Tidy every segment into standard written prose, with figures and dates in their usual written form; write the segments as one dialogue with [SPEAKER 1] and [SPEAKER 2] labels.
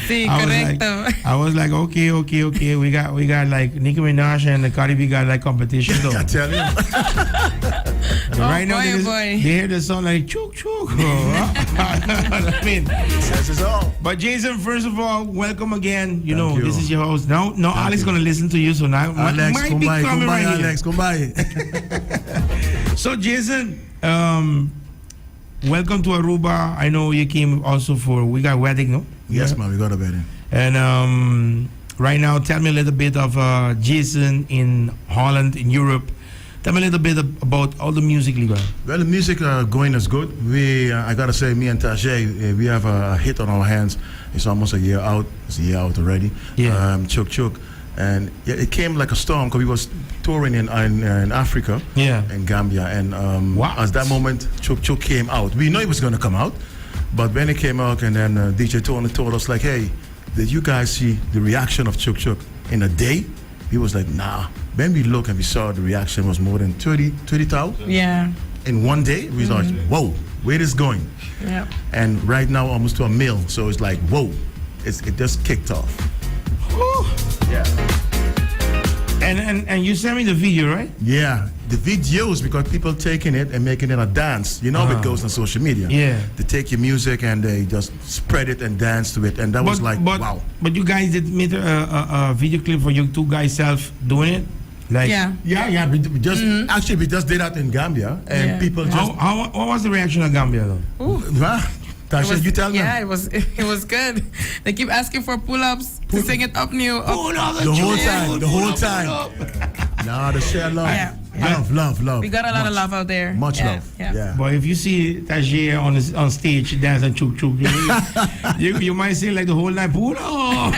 [SPEAKER 1] Sí, correcto.
[SPEAKER 2] I was like, okay. We got like Nicki Minaj and the Cardi B got like competition though.
[SPEAKER 3] I tell you.
[SPEAKER 2] Right now they hear the song like chook. I mean,
[SPEAKER 3] says it's all.
[SPEAKER 2] But Jayson, first of all, welcome again. You know, this is your host. Now Alex gonna listen to you, so now
[SPEAKER 3] Alex,
[SPEAKER 2] might be coming right here.
[SPEAKER 3] Alex, come by.
[SPEAKER 2] So Jayson, welcome to Aruba. I know you came also we got wedding, no?
[SPEAKER 3] Yes, man, we got a wedding.
[SPEAKER 2] And right now, tell me a little bit of Jayson in Holland, in Europe. Tell me a little bit about all the music, Liga.
[SPEAKER 3] Well, the music going is good. I gotta say, me and Taje, we have a hit on our hands. It's almost a year out. It's a year out already.
[SPEAKER 2] Yeah.
[SPEAKER 3] Chook. And it came like a storm because we was touring in Africa, in Gambia. And at that moment, Chook came out. We know it was gonna come out, but when it came out, and then DJ Tony told us like, hey, did you guys see the reaction of Chook in a day? He was like, nah. When we look and we saw the reaction was more than 30,000.
[SPEAKER 1] Yeah.
[SPEAKER 3] In one day, we was like, whoa, where is going?
[SPEAKER 1] Yeah.
[SPEAKER 3] And right now, almost to a mil. So it's like, whoa, it just kicked off.
[SPEAKER 2] Whew.
[SPEAKER 3] Yeah.
[SPEAKER 2] And you sent me the video, right?
[SPEAKER 3] Yeah, the videos, because people taking it and making it a dance. You know how it goes on social media.
[SPEAKER 2] Yeah.
[SPEAKER 3] They take your music and they just spread it and dance to it. And that was like, wow.
[SPEAKER 2] But you guys did make a video clip for you two guys self doing it? Like,
[SPEAKER 1] yeah.
[SPEAKER 3] We just actually we just did that in Gambia, and people just.
[SPEAKER 2] What was the reaction of Gambia though?
[SPEAKER 3] Tasha, you tell them.
[SPEAKER 1] Yeah, it was good. They keep asking for pull-ups to sing it up new.
[SPEAKER 3] The whole time. Nah, the share love.
[SPEAKER 1] Yeah.
[SPEAKER 3] Love.
[SPEAKER 1] We got a lot of love out there.
[SPEAKER 3] Much love. Yeah.
[SPEAKER 2] But if you see Taje on stage dancing chook, you might say like the whole night, pull up.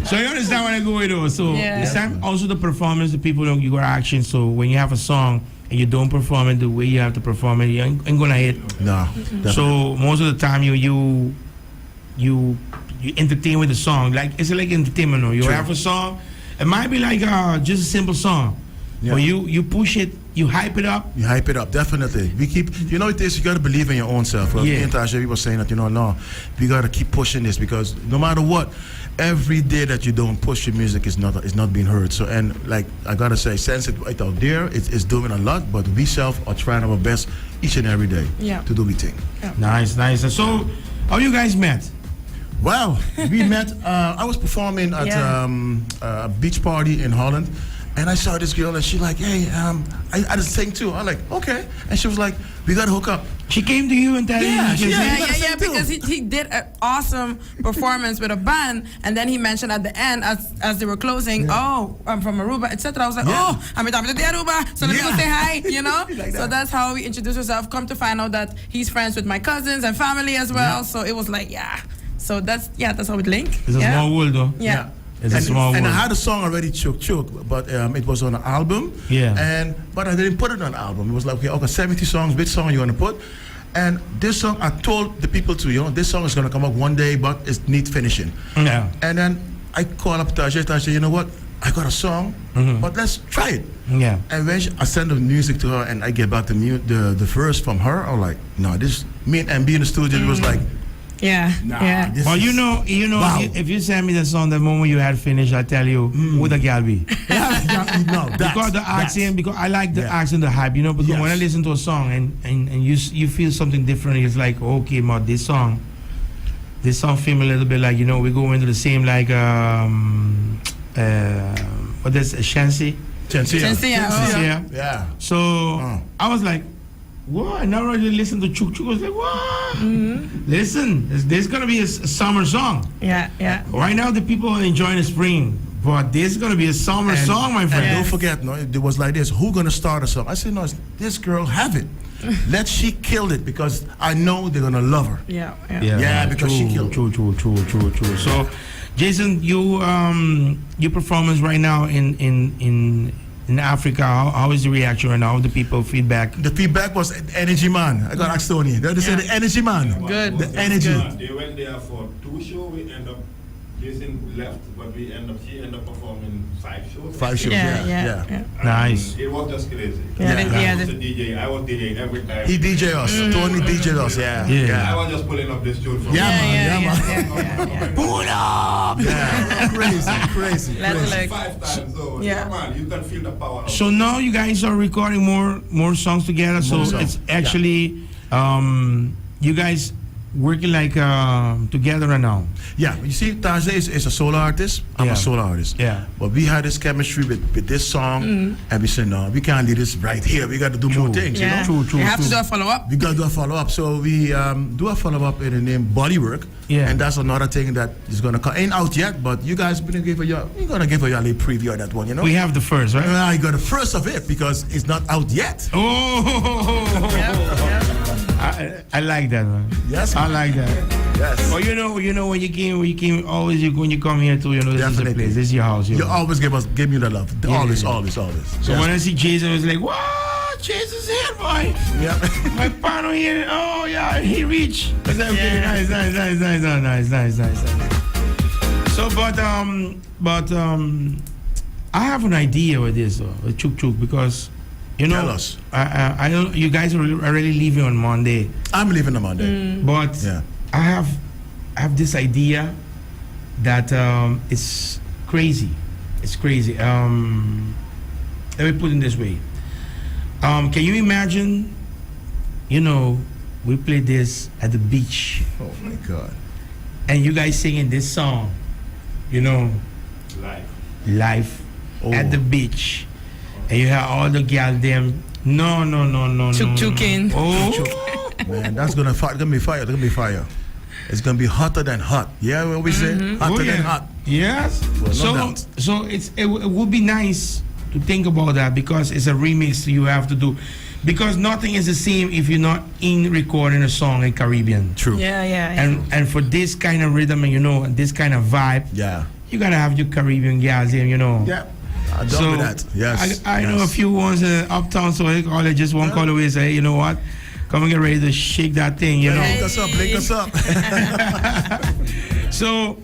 [SPEAKER 2] So you understand what I go with though. So this time also the performance, the people don't give action. So when you have a song and you don't perform it the way you have to perform it, you ain't gonna hit.
[SPEAKER 3] No.
[SPEAKER 2] So most of the time you entertain with the song. Like it's like entertainment. No? You have a song. It might be like just a simple song. Yeah. But you push it, you hype it up.
[SPEAKER 3] You hype it up, definitely. We keep, you know, it is, you got to believe in your own self. Me and Taje, we were saying that, no, we got to keep pushing this, because no matter what, every day that you don't push your music is not being heard. So, and like I got to say, since it's out there, it's doing a lot, but we self are trying our best each and every day to do the thing.
[SPEAKER 1] Yeah.
[SPEAKER 2] Nice. So, how you guys met?
[SPEAKER 3] Well, we met, I was performing at a beach party in Holland. And I saw this girl, and she like, hey, I just sing too. I'm like, okay. And she was like, we gotta hook up.
[SPEAKER 2] She came to you and
[SPEAKER 1] yeah, because he did an awesome performance with a band, and then he mentioned at the end, as they were closing, oh, I'm from Aruba, etc. I was like, oh, I'm in Aruba, so let me go say hi, you know? Like so that's how we introduced ourselves. Come to find out that he's friends with my cousins and family as well. So it was like, so that's how we link.
[SPEAKER 2] It's a small world though.
[SPEAKER 1] Yeah.
[SPEAKER 2] It's a small
[SPEAKER 3] and
[SPEAKER 2] world.
[SPEAKER 3] I had a song already, Chook, but it was on an album.
[SPEAKER 2] Yeah.
[SPEAKER 3] But I didn't put it on an album. It was like, okay, 70 songs, which song you want to put? And this song, I told the people to, this song is going to come up one day, but it needs finishing.
[SPEAKER 2] Yeah.
[SPEAKER 3] And then I call up Taje, you know what? I got a song, but let's try it.
[SPEAKER 2] Yeah.
[SPEAKER 3] And when I send the music to her and I get back the verse from her, I'm like, no, this, me and MB in the studio, it was like,
[SPEAKER 2] Well, you know, wow. If you send me the song the moment you had finished, I tell you, would the girl be? Because the accent, because I like the accent, the hype, because when I listen to a song and you feel something different, it's like, okay, ma, this song feel me a little bit like, we go into the same like, what is it, Shansi?
[SPEAKER 3] Yeah.
[SPEAKER 2] So I was like, what? I never really listened to Chook. I was like, what? Listen, there's going to be a summer song.
[SPEAKER 1] Yeah.
[SPEAKER 2] Right now, the people are enjoying the spring. But this is going to be a summer song, my friend.
[SPEAKER 3] And don't forget, it was like this. Who's going to start a song? I said, no, this girl have it. She killed it, because I know they're going to love her.
[SPEAKER 1] Yeah,
[SPEAKER 3] because she killed it.
[SPEAKER 2] True. So, Jayson, your performance right now in Africa, how is the reaction right now? The people feedback?
[SPEAKER 3] The feedback was energy, man. I got asked Tony. They said the energy, man.
[SPEAKER 1] Good.
[SPEAKER 3] The energy.
[SPEAKER 4] They went there for 2 shows. We end up Jayson left, but she ended up performing 5 shows.
[SPEAKER 3] 5 shows, yeah.
[SPEAKER 2] Nice.
[SPEAKER 4] It was just crazy.
[SPEAKER 2] Yeah.
[SPEAKER 4] I was a DJ. I was DJing every time.
[SPEAKER 3] He DJ us. Tony DJ us. Yeah.
[SPEAKER 4] I was just pulling up this tune from
[SPEAKER 3] man. Pull up. Yeah. Crazy.
[SPEAKER 4] Like 5 times. So man, you can feel the power.
[SPEAKER 2] So now you guys are recording more songs together. So it's actually you guys working like together right now.
[SPEAKER 3] Yeah, you see, Taje is a solo artist. I'm a solo artist.
[SPEAKER 2] Yeah.
[SPEAKER 3] But we had this chemistry with this song, and we said, no, we can't leave this right here. We got to do more things, you know?
[SPEAKER 1] True. You have to do a follow-up.
[SPEAKER 3] We got to do a follow-up. So we do a follow-up in the name Bodywork.
[SPEAKER 2] Yeah.
[SPEAKER 3] And that's another thing that is going to come. Ain't out yet, but you guys going to give a little preview of that one, you know?
[SPEAKER 2] We have the first, right?
[SPEAKER 3] I got the first of it because it's not out yet.
[SPEAKER 2] I like that, man.
[SPEAKER 3] Yes,
[SPEAKER 2] I like that.
[SPEAKER 3] Yes.
[SPEAKER 2] Well, you know, when you came, when you come here too, you know, this is the place, this is your house.
[SPEAKER 3] You always give me the love. Always.
[SPEAKER 2] So when I see Jayson, I was like, what? Jayson's here, boy. Yeah. My partner here. Oh yeah, he reached. Nice. So, but I have an idea with this, with Chuk, because. You know,
[SPEAKER 3] tell us.
[SPEAKER 2] I don't. You guys are already leaving on Monday.
[SPEAKER 3] I'm leaving on Monday.
[SPEAKER 2] But I have this idea that it's crazy. It's crazy. Let me put it this way. Can you imagine? You know, we play this at the beach.
[SPEAKER 3] Oh my God!
[SPEAKER 2] And you guys singing this song. You know, live at the beach. And you have all the girls them. No.
[SPEAKER 1] Chuk-chuking.
[SPEAKER 2] Oh.
[SPEAKER 3] Man, that's gonna be fire. It's gonna be hotter than hot. Yeah, what we say? Hotter than hot.
[SPEAKER 2] Yes.
[SPEAKER 3] Well,
[SPEAKER 2] so it would be nice to think about that because it's a remix you have to do. Because nothing is the same if you're not in recording a song in Caribbean.
[SPEAKER 3] True.
[SPEAKER 1] Yeah.
[SPEAKER 2] And for this kind of rhythm and this kind of vibe, you gotta have your Caribbean girls here, you know.
[SPEAKER 3] Yeah. I done with that. Yes.
[SPEAKER 2] I know a few ones uptown, so they call it just one call away. Say, you know what? Come and get ready to shake that thing, you know.
[SPEAKER 3] Link us up.
[SPEAKER 2] So,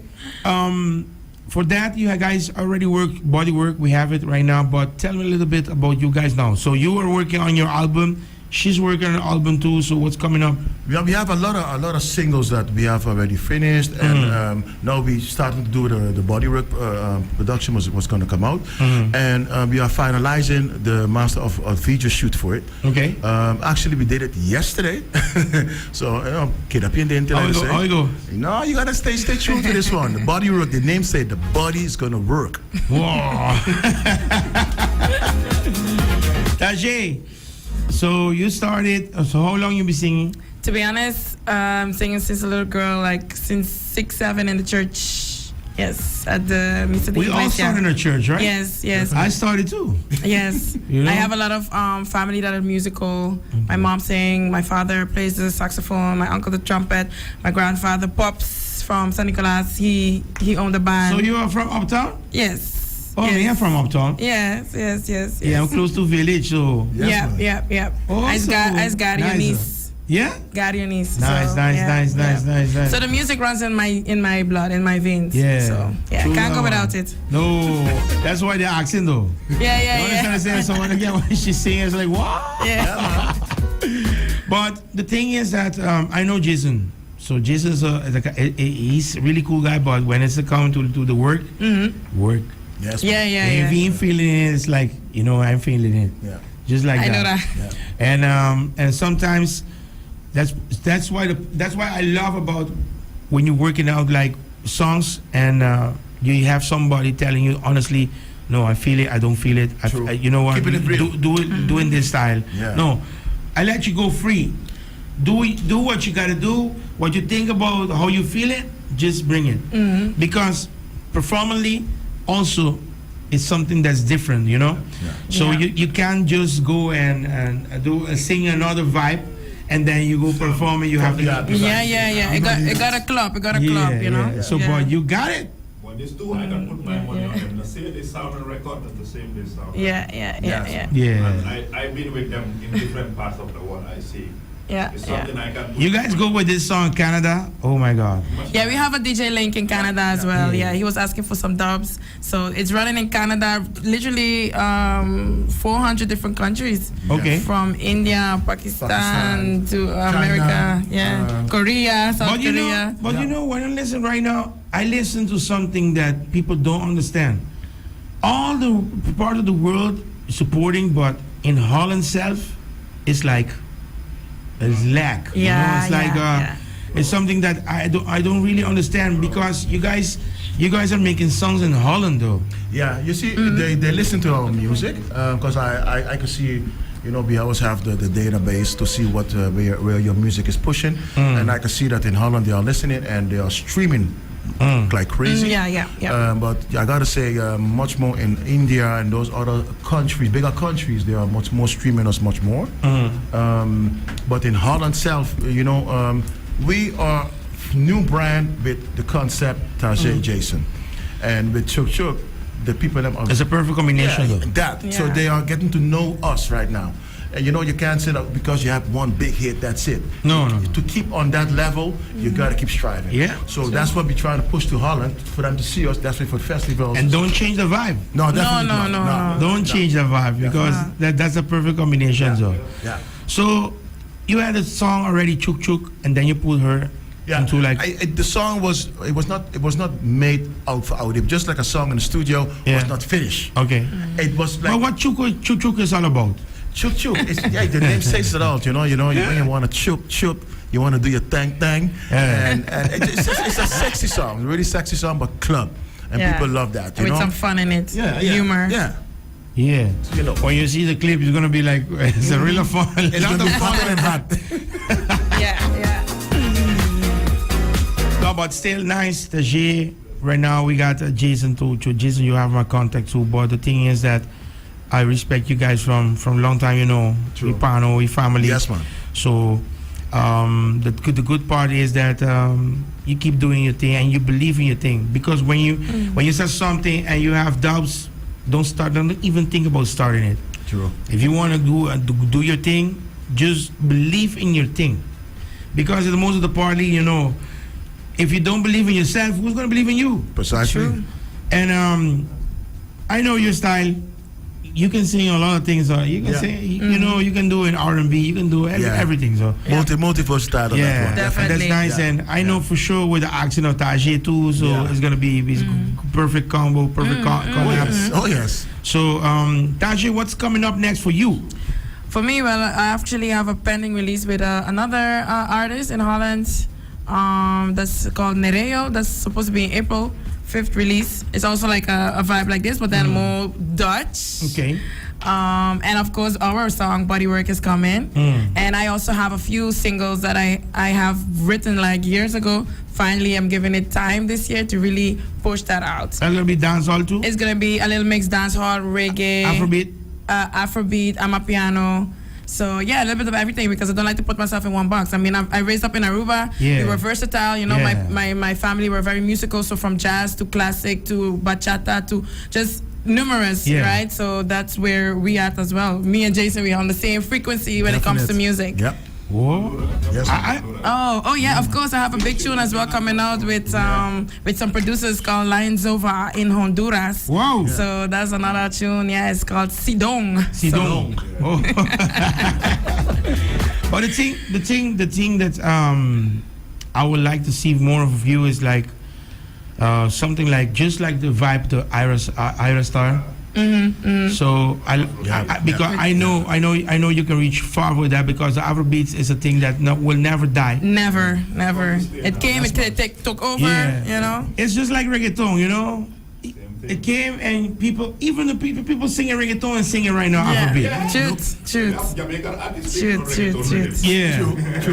[SPEAKER 2] for that, you guys already work Bodywork. We have it right now, but tell me a little bit about you guys now. So you are working on your album. She's working on an album too. So what's coming up?
[SPEAKER 3] We have a lot of singles that we have already finished, and now we starting to do the Bodywork production was going to come out, and we are finalizing the master of video shoot for it.
[SPEAKER 2] Okay.
[SPEAKER 3] Actually, we did it yesterday, so kid up in the
[SPEAKER 2] How you go?
[SPEAKER 3] No, you gotta stay tuned to this one. The Bodywork. The name said the body is gonna work.
[SPEAKER 2] Wow. Taje. So you started. So how long you been singing?
[SPEAKER 1] To be honest, singing since a little girl, like since 6, 7 in the church. Yes, at the Mr.
[SPEAKER 2] We all started in a church, right?
[SPEAKER 1] Yes.
[SPEAKER 2] I started too.
[SPEAKER 1] Yes.
[SPEAKER 2] You know?
[SPEAKER 1] I have a lot of family that are musical. My mom sings, my father plays the saxophone, my uncle the trumpet, my grandfather Pops from San Nicolas, he owned the band.
[SPEAKER 2] So you are from uptown?
[SPEAKER 1] Yes.
[SPEAKER 2] Oh,
[SPEAKER 1] yes.
[SPEAKER 2] I'm from uptown.
[SPEAKER 1] Yes.
[SPEAKER 2] Yeah, I'm close to village, so.
[SPEAKER 1] Yeah.
[SPEAKER 2] Also,
[SPEAKER 1] I got your niece.
[SPEAKER 2] Yeah?
[SPEAKER 1] Got your niece.
[SPEAKER 2] Nice.
[SPEAKER 1] So the music runs in my blood, in my veins.
[SPEAKER 2] Yeah.
[SPEAKER 1] So yeah, I can't go without it.
[SPEAKER 2] No, that's why they're asking though.
[SPEAKER 1] Yeah.
[SPEAKER 2] You understand? So when again when she's singing, it's like what?
[SPEAKER 1] Yeah.
[SPEAKER 2] But the thing is that I know Jayson. So Jason's he's a really cool guy, but when it's come to do the work, work.
[SPEAKER 3] Yes.
[SPEAKER 1] Yeah.
[SPEAKER 2] If he ain't feeling it, it's like, you know, I'm feeling it.
[SPEAKER 3] Yeah.
[SPEAKER 2] Just like
[SPEAKER 1] I
[SPEAKER 2] that.
[SPEAKER 1] know that.
[SPEAKER 2] Yeah. And sometimes that's why I love about when you're working out like songs and you have somebody telling you honestly, no, I feel it, I don't feel it. You know what?
[SPEAKER 3] Keeping it real.
[SPEAKER 2] Do in this style.
[SPEAKER 3] Yeah.
[SPEAKER 2] No, I let you go free. Do what you gotta do. What you think about, how you feel it, just bring it. Because performantly, also, it's something that's different, you know.
[SPEAKER 3] Yeah.
[SPEAKER 2] So you can't just go and sing another vibe, and then you go perform and you have to.
[SPEAKER 1] Yeah. It got a club. You know.
[SPEAKER 2] Yeah. So, but you got it.
[SPEAKER 4] Well, these two, I can put my money on them. The same they sound on record, that's the same they sound.
[SPEAKER 1] Yeah.
[SPEAKER 4] And I've been with them in different parts of the world. I see.
[SPEAKER 2] You guys go with this song, Canada? Oh my God.
[SPEAKER 1] Yeah, we have a DJ link in Canada as well. Yeah, he was asking for some dubs. So it's running in Canada, literally 400 different countries.
[SPEAKER 2] Okay.
[SPEAKER 1] From India, Pakistan to America,
[SPEAKER 3] China,
[SPEAKER 1] Korea, South Korea.
[SPEAKER 2] But you know, when I listen right now, I listen to something that people don't understand. All the part of the world supporting, but in Holland self, it's like it's lack.
[SPEAKER 1] Yeah,
[SPEAKER 2] it's like it's something that I don't really understand, because you guys are making songs in Holland though.
[SPEAKER 3] Yeah, you see, they listen to our music because I can see, you know, we always have the database to see what where your music is pushing, and I can see that in Holland they are listening and they are streaming like crazy. But I gotta say, much more in India and those other countries, bigger countries, they are much more streaming us much more. But in Holland itself, you know, we are new brand with the concept Taje Jayson, and with Chuk Chuk, the people them are.
[SPEAKER 2] It's a perfect combination though.
[SPEAKER 3] So they are getting to know us right now. And you know, you can't say that because you have one big hit, that's it.
[SPEAKER 2] No.
[SPEAKER 3] To keep on that level, you gotta keep striving.
[SPEAKER 2] Yeah.
[SPEAKER 3] So that's what we're trying to push to Holland, for them to see us. That's why for festivals.
[SPEAKER 2] And don't change the vibe.
[SPEAKER 3] No, definitely
[SPEAKER 1] no.
[SPEAKER 2] Don't change the vibe, because that's a perfect combination. So.
[SPEAKER 3] Yeah.
[SPEAKER 2] So you had a song already, Chuk Chuk, and then you put her into like.
[SPEAKER 3] The song was not made out for audio. Just like a song in the studio was not finished.
[SPEAKER 2] Okay.
[SPEAKER 3] It was like.
[SPEAKER 2] But what Chuk Chuk is all about?
[SPEAKER 3] Chuk Chuk. The name says it all. You know, when you want to chup, you want to do your thang, and it's a sexy song, really sexy song, but club, and people love that. You
[SPEAKER 1] with
[SPEAKER 3] know,
[SPEAKER 1] some fun in it, humor.
[SPEAKER 3] Yeah.
[SPEAKER 2] You know, when you see the clip, it's gonna be like it's a real fun.
[SPEAKER 3] It's gonna be fun and hot.
[SPEAKER 1] Yeah.
[SPEAKER 2] No, but still nice. Taje. Right now we got Jayson too. Jayson, you have my contact too. But the thing is that I respect you guys from long time, you know. We pano, we family.
[SPEAKER 3] Yes, man.
[SPEAKER 2] So the good part is that you keep doing your thing and you believe in your thing. Because when you say something and you have doubts, don't even think about starting it.
[SPEAKER 3] True.
[SPEAKER 2] If you want to do your thing, just believe in your thing. Because the most of the party, you know, if you don't believe in yourself, who's going to believe in you?
[SPEAKER 3] Precisely.
[SPEAKER 1] True.
[SPEAKER 2] And I know your style. You can sing a lot of things. You can sing, you know, you can do an R&B. You can do everything. So
[SPEAKER 3] multi-versatile on that one.
[SPEAKER 1] Definitely.
[SPEAKER 2] That's nice. And I know for sure with the accent of Taje too. So it's gonna be perfect combo, perfect collabs.
[SPEAKER 3] Oh yes.
[SPEAKER 2] So Taje, what's coming up next for you?
[SPEAKER 1] For me, well, I actually have a pending release with another artist in Holland. That's called Nereo. That's supposed to be in April 5th release. It's also like a vibe like this, but then more Dutch.
[SPEAKER 2] Okay.
[SPEAKER 1] And of course, our song Bodywork is coming. And I also have a few singles that I have written like years ago. Finally, I'm giving it time this year to really push that out.
[SPEAKER 2] That's gonna be dancehall too?
[SPEAKER 1] It's gonna be a little mix dancehall, reggae, Afrobeat, Amapiano. So yeah, a little bit of everything, because I don't like to put myself in one box. I mean, I raised up in Aruba. We were versatile. You know, my family were very musical. So from jazz to classic to bachata to just numerous, right? So that's where we at as well. Me and Jayson, we are on the same frequency when it comes to music.
[SPEAKER 3] Yep.
[SPEAKER 2] Whoa.
[SPEAKER 3] Yes.
[SPEAKER 1] Oh yeah, of course I have a big tune as well coming out with some producers called Lions Over in Honduras.
[SPEAKER 2] Wow.
[SPEAKER 1] So that's another tune. Yeah, it's called Sidong.
[SPEAKER 2] Sidong. Oh. But the thing that I would like to see more of you is like something like just like the vibe to Ira Star. So because I know you can reach far with that, because the Afrobeats is a thing that will never die.
[SPEAKER 1] Never. It came, it took over. You know.
[SPEAKER 2] It's just like reggaeton, you know. It came and people singing reggaeton and singing right now Afrobeat.
[SPEAKER 1] Shoot.
[SPEAKER 2] Yeah.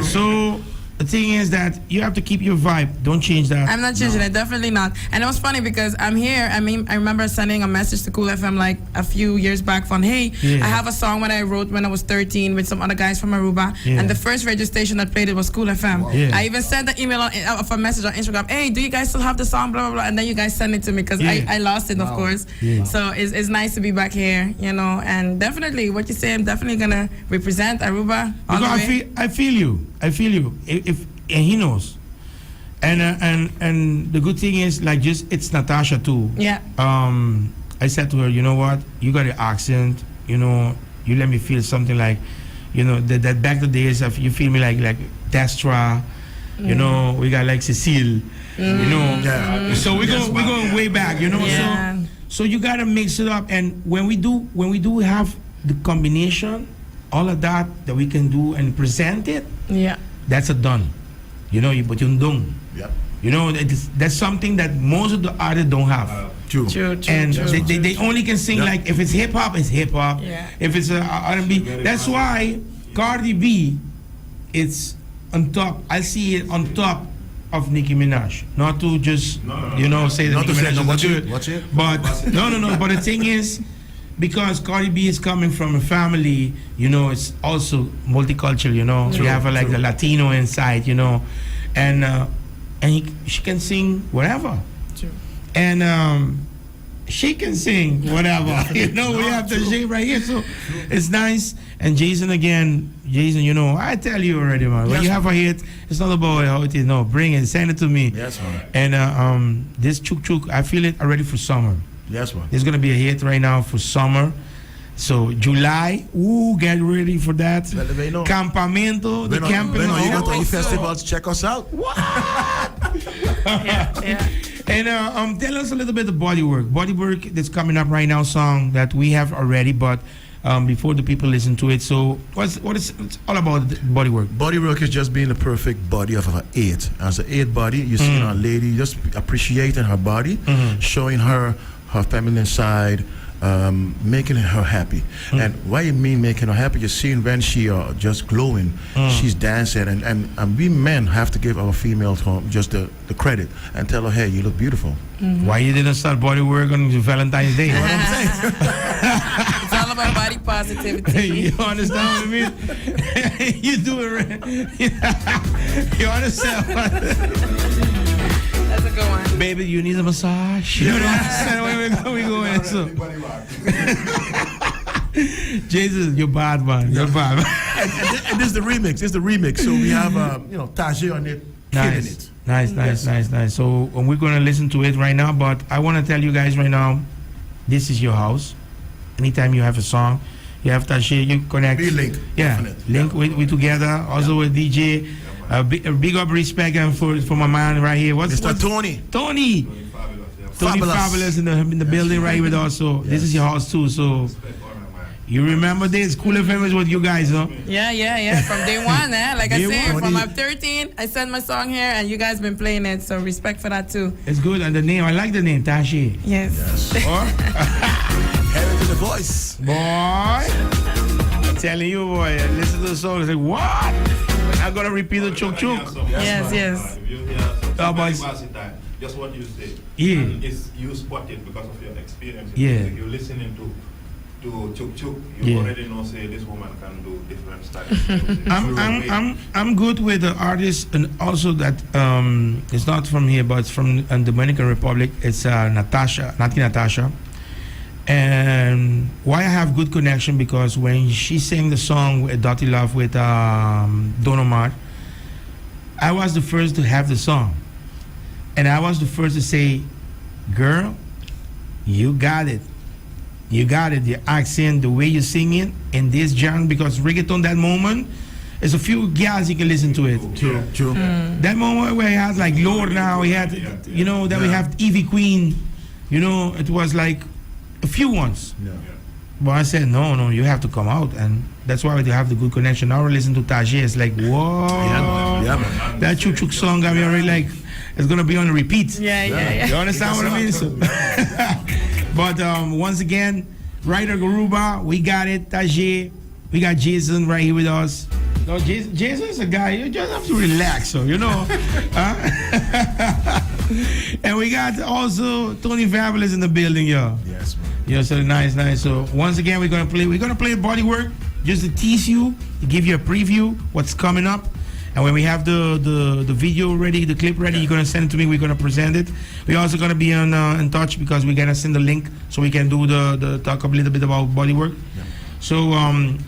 [SPEAKER 2] So the thing is that you have to keep your vibe. Don't change that.
[SPEAKER 1] I'm not changing it, definitely not. And it was funny because I'm here. I mean, I remember sending a message to Cool FM like a few years back from, hey, I have a song when I wrote when I was 13 with some other guys from Aruba. And the first radio station that played it was Cool FM. Wow. I even sent the email of a message on Instagram, hey, do you guys still have the song, blah, blah, blah. And then you guys send it to me because I lost it, of course. So it's nice to be back here, you know. And definitely, what you say, I'm definitely going to represent Aruba all the way.
[SPEAKER 2] I feel you. And he knows. And the good thing is, like, just it's Natasha too.
[SPEAKER 1] Yeah.
[SPEAKER 2] I said to her, you know what? You got an accent. You know, you let me feel something like, you know, that back the days of you feel me like Destra. You know, we got like Cecile. You know, so we're going way back. You know, so you gotta mix it up. And when we do have the combination, all of that we can do and present it.
[SPEAKER 1] Yeah.
[SPEAKER 2] That's a done. You know, but you don't.
[SPEAKER 3] Yep.
[SPEAKER 2] You know, that's something that most of the artists don't have.
[SPEAKER 3] True.
[SPEAKER 2] And they only can sing like, if it's hip hop, it's hip hop.
[SPEAKER 1] Yeah.
[SPEAKER 2] If it's R&B, that's why Cardi B, it's on top. I see it on top of Nicki Minaj. Not to just say that Nicki Minaj is good.
[SPEAKER 3] Watch it.
[SPEAKER 2] But no. But the thing is, because Cardi B is coming from a family, you know, it's also multicultural, you know. We have the Latino inside, you know, and she can sing whatever.
[SPEAKER 1] True.
[SPEAKER 2] And she can sing whatever. You know, we have the shape right here, so it's nice. And Jayson, you know, I tell you already, man. When you have a hit, it's not about how it is. No, bring it, send it to me.
[SPEAKER 3] Yes, man.
[SPEAKER 2] And this Chuk Chuk, I feel it already for summer.
[SPEAKER 3] Yes, man.
[SPEAKER 2] There's gonna be a hit right now for summer. So July, get ready for that. Campamento, the camping.
[SPEAKER 3] You got any festivals? Check us out.
[SPEAKER 2] What? And tell us a little bit of Bodywork. Bodywork that's coming up right now, song that we have already, but before the people listen to it. So what is it's all about Bodywork?
[SPEAKER 3] Bodywork is just being the perfect body of an 8. As an 8 body, you see a lady just appreciating her body, showing her feminine side, making her happy. And what you mean making her happy? You're seeing when she just glowing, she's dancing, and we men have to give our females just the credit and tell her, hey, you look beautiful.
[SPEAKER 2] Why you didn't start Bodywork on Valentine's Day?
[SPEAKER 3] What I'm saying?
[SPEAKER 1] It's all about body positivity.
[SPEAKER 2] You understand what I mean? You do it right. You understand?
[SPEAKER 1] That's a good one.
[SPEAKER 2] Baby, you need a massage. You understand where we going? So. Jayson, you're bad, man. You're bad.
[SPEAKER 3] And this is the remix. So we have Taje on it, killing it.
[SPEAKER 2] Nice. So we're gonna listen to it right now. But I want to tell you guys right now, this is your house. Anytime you have a song, you have Taje, you connect.
[SPEAKER 3] We link.
[SPEAKER 2] Yeah, link. We together. Also with DJ. Big up respect and for my man right here. What's
[SPEAKER 3] Tony?
[SPEAKER 2] Tony Fabulous in the building right with us. So this is your house too. So you remember this? Cool FM is with you guys, huh?
[SPEAKER 1] Yeah. From day one, Like I said, from I'm 13, I sent my song here, and you guys been playing it. So respect for that too.
[SPEAKER 2] It's good, and the name, I like the name, Taje.
[SPEAKER 1] Yes.
[SPEAKER 3] Hear the voice,
[SPEAKER 2] boy. I'm telling you, boy. Listen to the song. It's like what? I'm gonna repeat the Chuk Chuk.
[SPEAKER 1] Yes.
[SPEAKER 4] If you hear just what you say.
[SPEAKER 2] Yeah.
[SPEAKER 4] And you spot it because of your experience.
[SPEAKER 2] Yeah.
[SPEAKER 4] If you're listening to Chuk Chuk, you already know, say, this woman can do different styles.
[SPEAKER 2] I'm good with the artist, and also that it's not from here, but it's from the Dominican Republic. It's Natasha. And why I have good connection, because when she sang the song Dirty Love with Don Omar, I was the first to have the song. And I was the first to say, girl, you got it. You got it. The accent, the way you sing it in this genre, because reggaeton that moment, there's a few girls you can listen to it.
[SPEAKER 3] True.
[SPEAKER 2] That moment where he had like Lord now, we had, we have Evie Queen, it was like a few ones.
[SPEAKER 3] Yeah.
[SPEAKER 2] But I said, no, you have to come out. And that's why we have the good connection. Now we listen to Taje. It's like, whoa.
[SPEAKER 3] Yeah.
[SPEAKER 2] That Chuk Chuk song got me already like, it's going to be on a repeat.
[SPEAKER 1] Yeah.
[SPEAKER 2] You understand what I mean? So, but once again, Ryder Garuba, we got it. Taje, we got Jayson right here with us. No, Jayson is a guy, you just have to relax, so, you know. And we got also Tony Fabulous in the building, yo.
[SPEAKER 3] Yes, man.
[SPEAKER 2] Yeah, so nice. So once again, we're gonna play Bodywork just to tease you, to give you a preview what's coming up. And when we have the video ready, the clip ready, you're gonna send it to me. We're gonna present it. We're also gonna be in touch because we're gonna send the link so we can do the talk a little bit about Bodywork. Yeah. So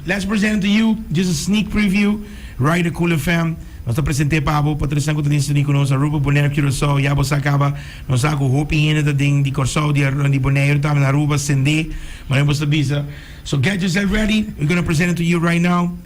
[SPEAKER 2] let's present it to you. Just a sneak preview. Right, the Cool FM. Nós apresentei para abo patrocinando com isso de conosco Aruba Bonaire Curaçao e abo sacaba nós saco hope in the ding de Curaçao de Bonaire tá na Aruba Sende, mas vamos bisa. So get yourself ready. We're gonna present it to you right now.